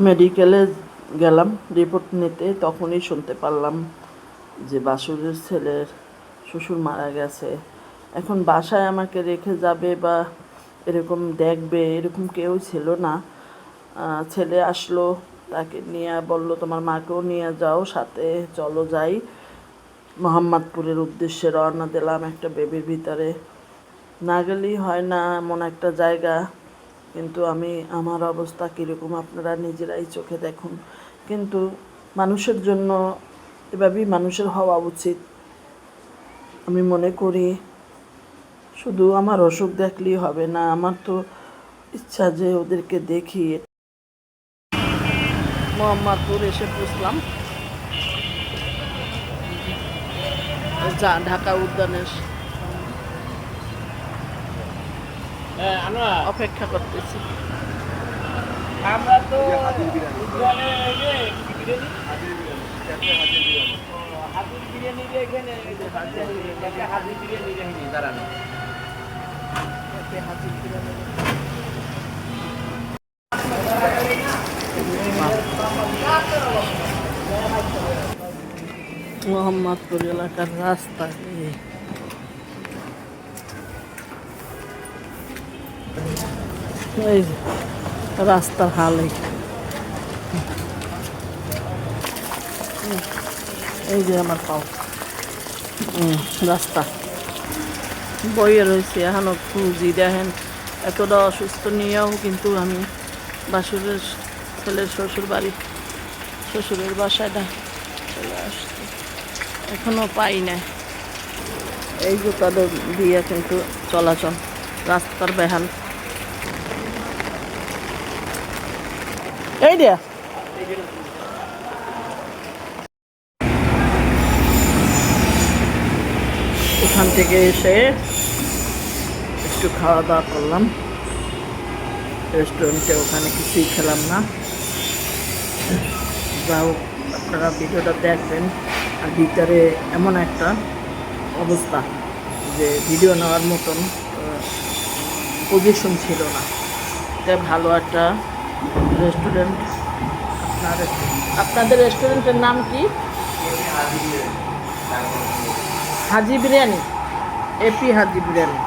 মেডিকেলে গেলাম রিপোর্ট নিতে, তখনই শুনতে পারলাম যে বাসুরের ছেলের শ্বশুর মারা গেছে। এখন বাসায় আমাকে রেখে যাবে বা এরকম দেখবে এরকম কেউ ছিল না। ছেলে আসলো, তাকে নিয়ে বলল তোমার মাকেও নিয়ে যাও সাথে, চলো যাই। মোহাম্মদপুরের উদ্দেশ্যে রওনা দিলাম একটা বেবির ভিতরে। না গেলেই হয় না এমন একটা জায়গা, কিন্তু আমার অবস্থা কীরকম আপনারা নিজেরাই চোখে দেখুন। কিন্তু মানুষের জন্য এভাবেই মানুষের হওয়া উচিত আমি মনে করি। শুধু আমার অসুখ দেখলেই হবে না, আমার তো ইচ্ছা যে ওদেরকে দেখি। মোহাম্মদপুর এসে পৌঁছলাম, ঢাকা উদ্যানের অপেক্ষা করতেছি। আমরা তো হাজির বিরিয়ানি এখানে হাজির বিরিয়ানি দাঁড়ানো মোহাম্মদপুর এলাকার রাস্তা, এই রাস্তার হাল, এই যে আমার পাও রাস্তা বইয়ে রয়েছে এখনও খুঁজি। দেখেন এতটা অসুস্থ নিয়েও কিন্তু আমি বাসুরের ছেলের শ্বশুরের বাসাটা চলে আসছে, এখনও পাই না। এই জুতা দিয়ে কিন্তু চলাচল, রাস্তার বেহাল। এই দিয়া ওখান থেকে এসে একটু খাওয়া দাওয়া করলাম রেস্টুরেন্টে, ওখানে কিছুই খেলাম না। যাও আপনারা ভিডিওটা দেখবেন। আর ভিতরে এমন একটা অবস্থা যে ভিডিও নেওয়ার মতন পজিশন ছিল না। এটা ভালো একটা রেস্টুরেন্ট। আপনাদের রেস্টুরেন্টের নাম কি? হাজি বিরিয়ানি, এপি হাজি বিরিয়ানি।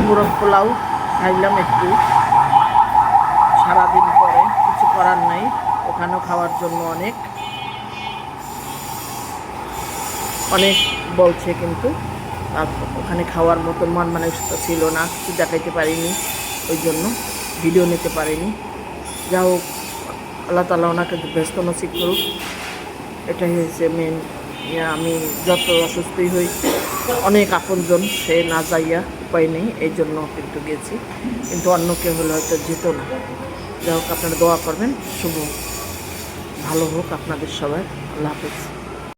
মোরগ পোলাও খাইলাম একটু, সারাদিন পরে কিছু করার নাই। ওখানেও খাওয়ার জন্য অনেক বলছে, কিন্তু ওখানে খাওয়ার মতন মন মানসিকতা ছিল না, কিছু দেখাইতে পারিনি, ওই জন্য ভিডিও নিতে পারিনি। যা হোক, আল্লাহ তাআলা ওনাকে ব্যস্ত নসিব করুক, এটাই হয়েছে মেন। আমি যত অসুস্থই হই, অনেক আপনজন, সে না যাইয়া উপায় নেই, এই জন্য কিন্তু গেছি। কিন্তু অন্য কেউ হলে হয়তো যেত না। যা হোক, আপনারা দোয়া করবেন, শুভ ভালো হোক আপনাদের সবাই। আল্লাহ হাফেজ।